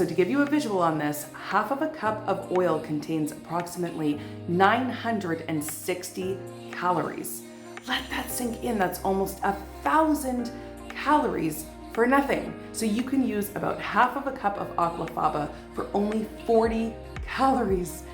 So to give you a visual on this, half of a cup of oil contains approximately 960 calories. Let that sink in. That's almost 1,000 calories for nothing. So you can use about half of a cup of Aquafaba for only 40 calories.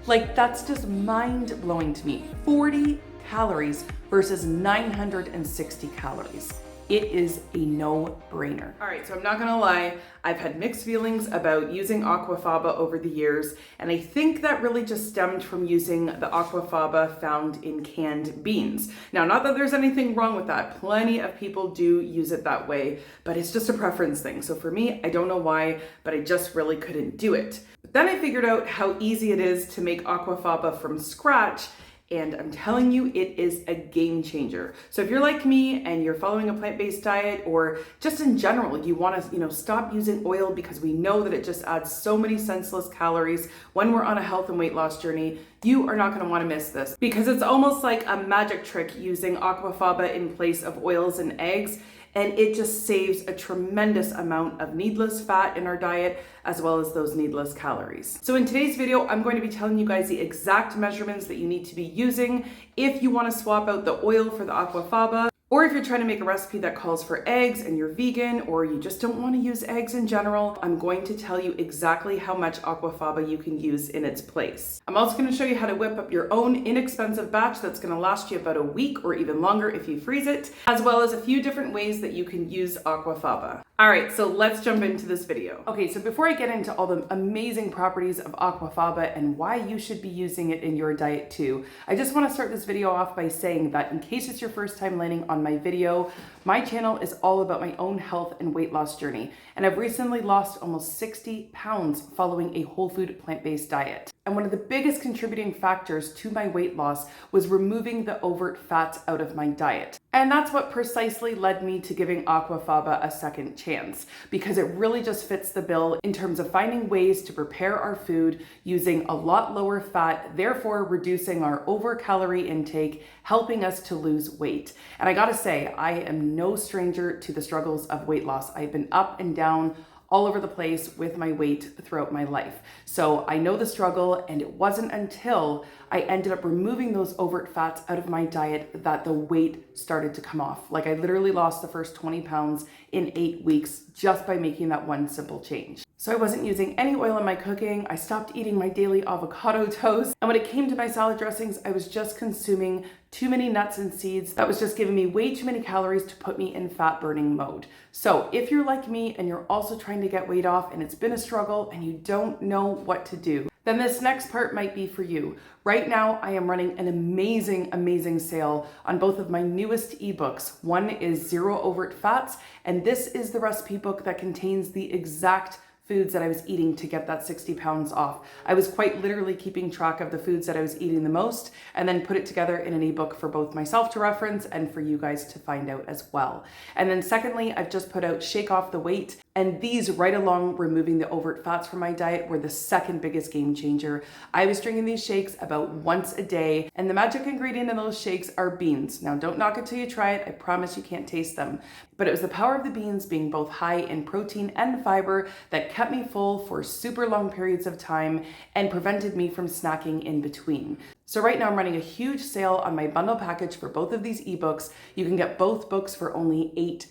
Like, that's just mind-blowing to me. 40 calories versus 960 calories. It is a no-brainer. All right, so I'm not gonna lie, I've had mixed feelings about using Aquafaba over the years, and I think that really just stemmed from using the Aquafaba found in canned beans. Now, not that there's anything wrong with that. Plenty of people do use it that way, but it's just a preference thing. So for me, I don't know why, but I just really couldn't do it. But then I figured out how easy it is to make Aquafaba from scratch, and I'm telling you, it is a game changer. So if you're like me and you're following a plant-based diet, or just in general, you want to, stop using oil because we know that it just adds so many senseless calories when we're on a health and weight loss journey, you are not going to want to miss this, because it's almost like a magic trick using Aquafaba in place of oils and eggs. And it just saves a tremendous amount of needless fat in our diet, as well as those needless calories. So in today's video, I'm going to be telling you guys the exact measurements that you need to be using if you want to swap out the oil for the Aquafaba, or if you're trying to make a recipe that calls for eggs and you're vegan, or you just don't want to use eggs in general. I'm going to tell you exactly how much Aquafaba you can use in its place. I'm also going to show you how to whip up your own inexpensive batch that's going to last you about a week or even longer if you freeze it, as well as a few different ways that you can use Aquafaba. All right, so let's jump into this video. Okay, so before I get into all the amazing properties of Aquafaba and why you should be using it in your diet too, I just want to start this video off by saying that in case it's your first time landing on my video, my channel is all about my own health and weight loss journey, and I've recently lost almost 60 pounds following a whole food plant-based diet. And one of the biggest contributing factors to my weight loss was removing the overt fats out of my diet. And that's what precisely led me to giving Aquafaba a second chance, because it really just fits the bill in terms of finding ways to prepare our food using a lot lower fat, therefore reducing our over-calorie intake, helping us to lose weight. And I gotta say, I am no stranger to the struggles of weight loss. I've been up and down all over the place with my weight throughout my life. So I know the struggle, and it wasn't until I ended up removing those overt fats out of my diet that the weight started to come off. Like, I literally lost the first 20 pounds in 8 weeks just by making that one simple change. So I wasn't using any oil in my cooking. I stopped eating my daily avocado toast. And when it came to my salad dressings, I was just consuming too many nuts and seeds. That was just giving me way too many calories to put me in fat burning mode. So if you're like me and you're also trying to get weight off and it's been a struggle and you don't know what to do, then this next part might be for you. Right now, I am running an amazing sale on both of my newest ebooks. One is Zero Overt Fats, and this is the recipe book that contains the exact foods that I was eating to get that 60 pounds off. I was quite literally keeping track of the foods that I was eating the most, and then put it together in an ebook for both myself to reference and for you guys to find out as well. And then secondly, I've just put out Shake Off the Weight, and these, right along removing the overt fats from my diet, were the second biggest game changer. I was drinking these shakes about once a day, and the magic ingredient in those shakes are beans. Now, don't knock it till you try it. I promise you can't taste them. But it was the power of the beans being both high in protein and fiber that kept me full for super long periods of time and prevented me from snacking in between. So right now I'm running a huge sale on my bundle package for both of these ebooks. You can get both books for only $8.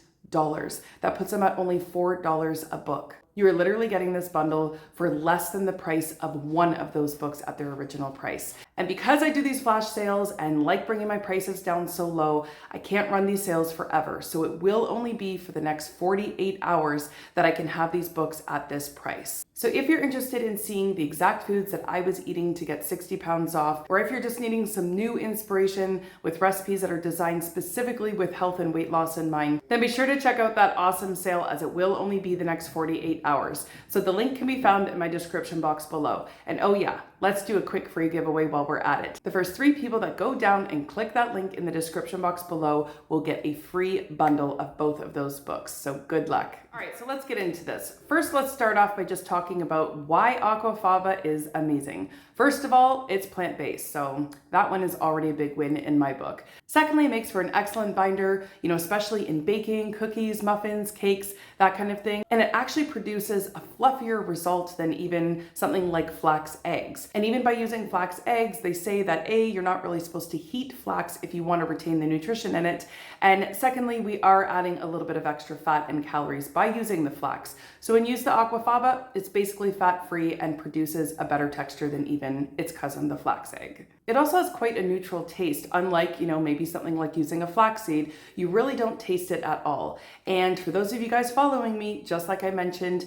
That puts them at only $4 a book. You are literally getting this bundle for less than the price of one of those books at their original price. And because I do these flash sales and like bringing my prices down so low, I can't run these sales forever. So it will only be for the next 48 hours that I can have these books at this price. So if you're interested in seeing the exact foods that I was eating to get 60 pounds off, or if you're just needing some new inspiration with recipes that are designed specifically with health and weight loss in mind, then be sure to check out that awesome sale, as it will only be the next 48 hours. So the link can be found in my description box below. And oh yeah, let's do a quick free giveaway while we're at it. The first 3 people that go down and click that link in the description box below will get a free bundle of both of those books. So good luck. All right, so let's get into this. First, let's start off by just talking about why Aquafaba is amazing. First of all, it's plant-based, so that one is already a big win in my book. Secondly, it makes for an excellent binder, especially in baking, cookies, muffins, cakes, that kind of thing. And it actually produces a fluffier result than even something like flax eggs. And even by using flax eggs, they say that A, you're not really supposed to heat flax if you want to retain the nutrition in it. And secondly, we are adding a little bit of extra fat and calories by using the flax. So when you use the Aquafaba, it's basically fat-free and produces a better texture than even its cousin, the flax egg. It also has quite a neutral taste, unlike, maybe something like using a flaxseed. You really don't taste it at all. And for those of you guys following me, just like I mentioned,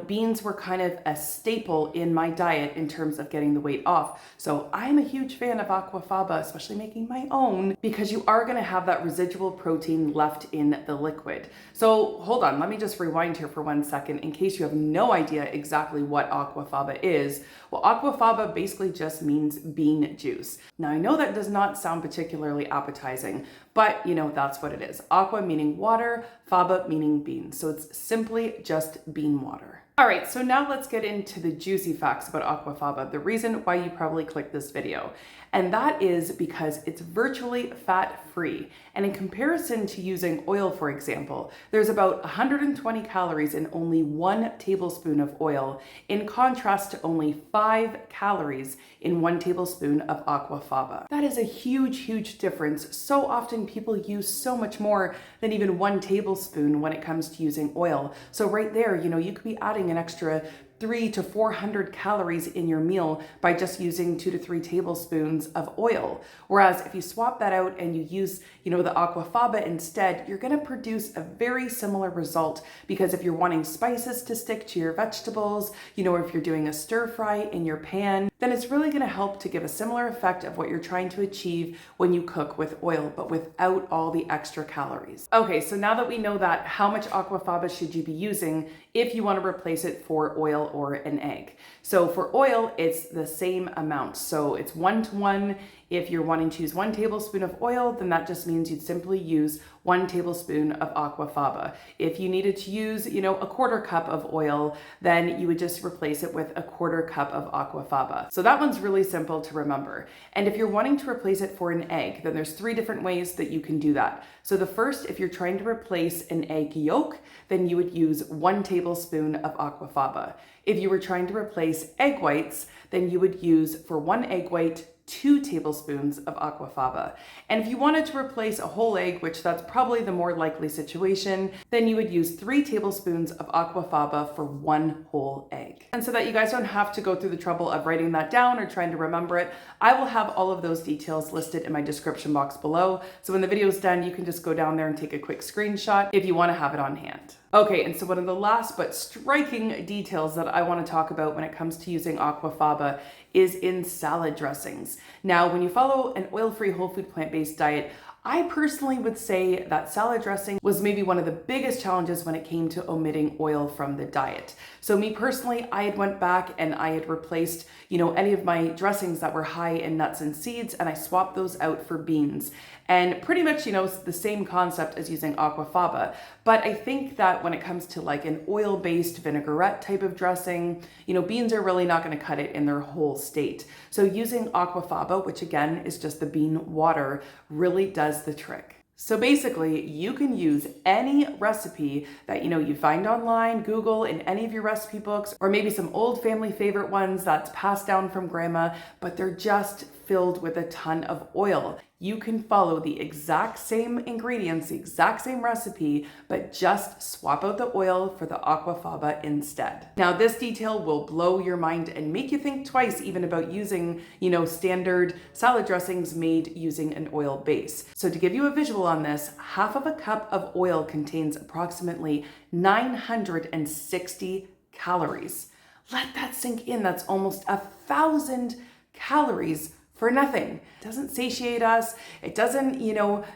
beans were kind of a staple in my diet in terms of getting the weight off. So I'm a huge fan of Aquafaba, especially making my own, because you are gonna have that residual protein left in the liquid. So hold on, let me just rewind here for 1 second in case you have no idea exactly what Aquafaba is. Well, Aquafaba basically just means bean juice. Now I know that does not sound particularly appetizing, but that's what it is. Aqua meaning water, faba meaning beans. So it's simply just bean water. All right, so now let's get into the juicy facts about Aquafaba, the reason why you probably clicked this video. And that is because it's virtually fat-free. And in comparison to using oil, for example, there's about 120 calories in only 1 tablespoon of oil, in contrast to only 5 calories in 1 tablespoon of Aquafaba. That is a huge, huge difference. So often people use so much more than even 1 tablespoon when it comes to using oil. So right there, you could be adding an extra 300 to 400 calories in your meal by just using 2 to 3 tablespoons of oil. Whereas if you swap that out and you use, the Aquafaba instead, you're gonna produce a very similar result, because if you're wanting spices to stick to your vegetables, or if you're doing a stir fry in your pan, then it's really gonna help to give a similar effect of what you're trying to achieve when you cook with oil, but without all the extra calories. Okay, so now that we know that, how much Aquafaba should you be using if you want to replace it for oil or an egg? So for oil, it's the same amount. So it's 1-to-1. If you're wanting to use 1 tablespoon of oil, then that just means you'd simply use 1 tablespoon of Aquafaba. If you needed to use, a 1/4 cup of oil, then you would just replace it with a 1/4 cup of Aquafaba. So that one's really simple to remember. And if you're wanting to replace it for an egg, then there's 3 different ways that you can do that. So the first, if you're trying to replace an egg yolk, then you would use 1 tablespoon of Aquafaba. If you were trying to replace egg whites, then you would use, for 1 egg white, 2 tablespoons of Aquafaba. And if you wanted to replace a whole egg, which that's probably the more likely situation, then you would use 3 tablespoons of Aquafaba for 1 whole egg. And so that you guys don't have to go through the trouble of writing that down or trying to remember it, I will have all of those details listed in my description box below. So when the video is done, you can just go down there and take a quick screenshot if you want to have it on hand. Okay, and so one of the last but striking details that I want to talk about when it comes to using Aquafaba is in salad dressings. Now, when you follow an oil-free, whole food, plant-based diet, I personally would say that salad dressing was maybe one of the biggest challenges when it came to omitting oil from the diet. So me personally, I had went back and I had replaced, any of my dressings that were high in nuts and seeds, and I swapped those out for beans. And pretty much, it's the same concept as using Aquafaba. But I think that when it comes to like an oil-based vinaigrette type of dressing, beans are really not going to cut it in their whole state. So using Aquafaba, which again is just the bean water, really does the trick. So basically, you can use any recipe that you find online, Google, in any of your recipe books, or maybe some old family favorite ones that's passed down from grandma, but they're just filled with a ton of oil. You can follow the exact same ingredients, the exact same recipe, but just swap out the oil for the Aquafaba instead. Now, this detail will blow your mind and make you think twice even about using, standard salad dressings made using an oil base. So to give you a visual on this, 1/2 cup of oil contains approximately 960 calories. Let that sink in. That's almost 1,000 calories for nothing. It doesn't satiate us. It doesn't,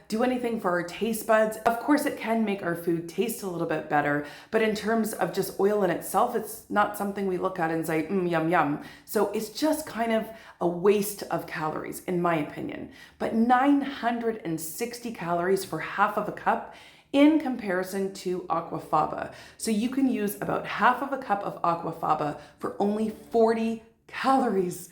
do anything for our taste buds. Of course, it can make our food taste a little bit better, but in terms of just oil in itself, it's not something we look at and say, yum, yum. So it's just kind of a waste of calories, in my opinion. But 960 calories for half of a cup in comparison to Aquafaba. So you can use about half of a cup of Aquafaba for only 40 calories.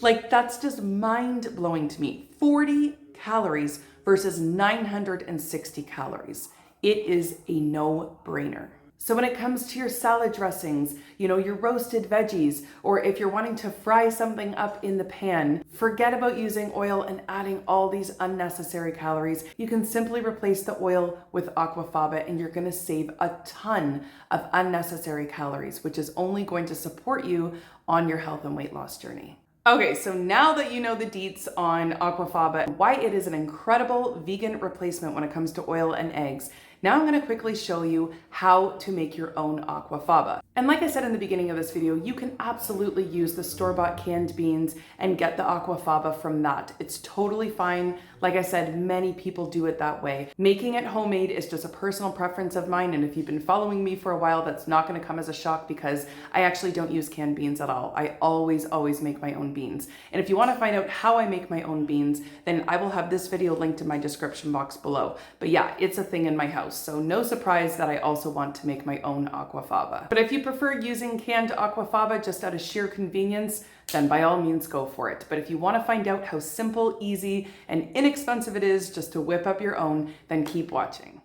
Like, that's just mind blowing to me. 40 calories versus 960 calories. It is a no-brainer. So when it comes to your salad dressings, your roasted veggies, or if you're wanting to fry something up in the pan, forget about using oil and adding all these unnecessary calories. You can simply replace the oil with Aquafaba and you're gonna save a ton of unnecessary calories, which is only going to support you on your health and weight loss journey. Okay, so now that you know the deets on Aquafaba and why it is an incredible vegan replacement when it comes to oil and eggs, now I'm gonna quickly show you how to make your own Aquafaba. And like I said in the beginning of this video, you can absolutely use the store-bought canned beans and get the Aquafaba from that. It's totally fine. Like I said, many people do it that way. Making it homemade is just a personal preference of mine, and if you've been following me for a while, that's not gonna come as a shock because I actually don't use canned beans at all. I always make my own beans. And if you wanna find out how I make my own beans, then I will have this video linked in my description box below. But yeah, it's a thing in my house. So no surprise that I also want to make my own Aquafaba. But if you prefer using canned Aquafaba just out of sheer convenience, then by all means go for it. But if you want to find out how simple, easy, and inexpensive it is just to whip up your own, then keep watching.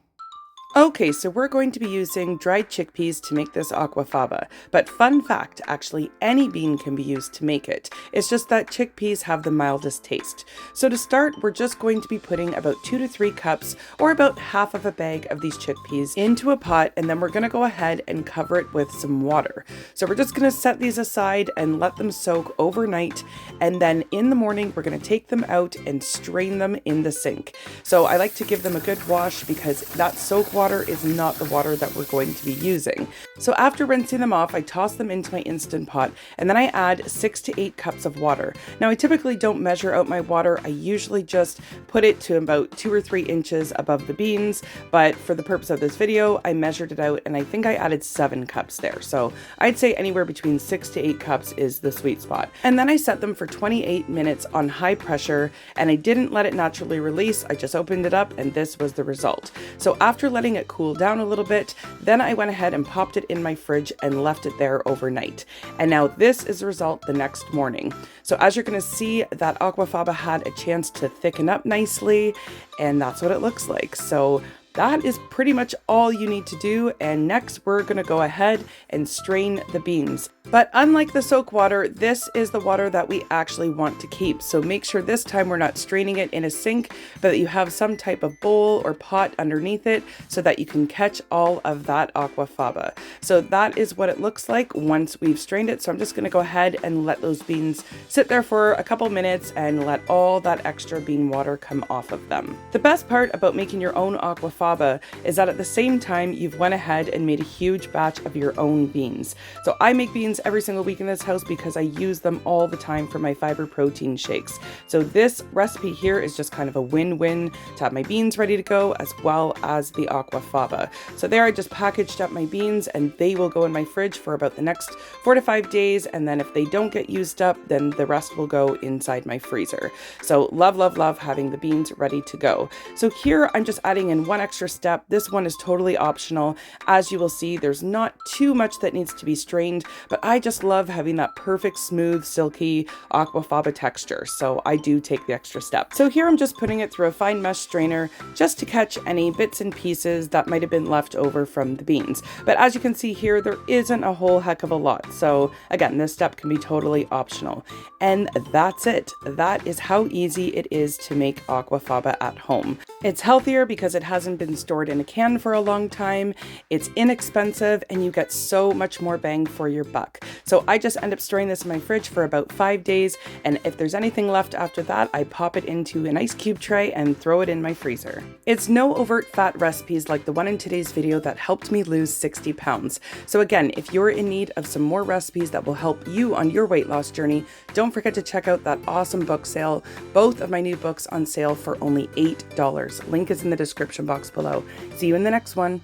Okay, so we're going to be using dried chickpeas to make this Aquafaba, but fun fact, actually any bean can be used to make it. It's just that chickpeas have the mildest taste. So to start, we're just going to be putting about 2 to 3 cups, or about half of a bag of these chickpeas into a pot, and then we're gonna go ahead and cover it with some water. So we're just gonna set these aside and let them soak overnight, and then in the morning, we're gonna take them out and strain them in the sink. So I like to give them a good wash because that soak water is not the water that we're going to be using. So after rinsing them off, I toss them into my Instant Pot, and then I add 6 to 8 cups of water. Now I typically don't measure out my water. I usually just put it to about 2 or 3 inches above the beans, but for the purpose of this video, I measured it out and I think I added 7 cups there. So I'd say anywhere between 6 to 8 cups is the sweet spot. And then I set them for 28 minutes on high pressure, and I didn't let it naturally release. I just opened it up and this was the result. So after letting it cool down a little bit, then I went ahead and popped it in my fridge and left it there overnight. And now this is the result the next morning. So as you're going to see, that Aquafaba had a chance to thicken up nicely, and that's what it looks like. So that is pretty much all you need to do, and next we're going to go ahead and strain the beans. But unlike the soak water, this is the water that we actually want to keep. So make sure this time we're not straining it in a sink, but that you have some type of bowl or pot underneath it so that you can catch all of that Aquafaba. So that is what it looks like once we've strained it. So I'm just going to go ahead and let those beans sit there for a couple minutes and let all that extra bean water come off of them. The best part about making your own Aquafaba is that at the same time you've went ahead and made a huge batch of your own beans. So I make beans every single week in this house because I use them all the time for my fiber protein shakes. So this recipe here is just kind of a win-win to have my beans ready to go as well as the Aquafaba. So there I just packaged up my beans and they will go in my fridge for about the next 4 to 5 days, and then if they don't get used up, then the rest will go inside my freezer. So love having the beans ready to go. So here I'm just adding in one extra step. This one is totally optional. As you will see, there's not too much that needs to be strained, but I just love having that perfect, smooth, silky Aquafaba texture, so I do take the extra step. So here I'm just putting it through a fine mesh strainer just to catch any bits and pieces that might have been left over from the beans. But as you can see here, there isn't a whole heck of a lot. So again, this step can be totally optional. And that's it. That is how easy it is to make Aquafaba at home. It's healthier because it hasn't been stored in a can for a long time. It's inexpensive and you get so much more bang for your buck. So I just end up storing this in my fridge for about 5 days. And if there's anything left after that, I pop it into an ice cube tray and throw it in my freezer. It's no overt fat recipes like the one in today's video that helped me lose 60 pounds. So again, if you're in need of some more recipes that will help you on your weight loss journey, don't forget to check out that awesome book sale. Both of my new books on sale for only $8. Link is in the description box below. See you in the next one.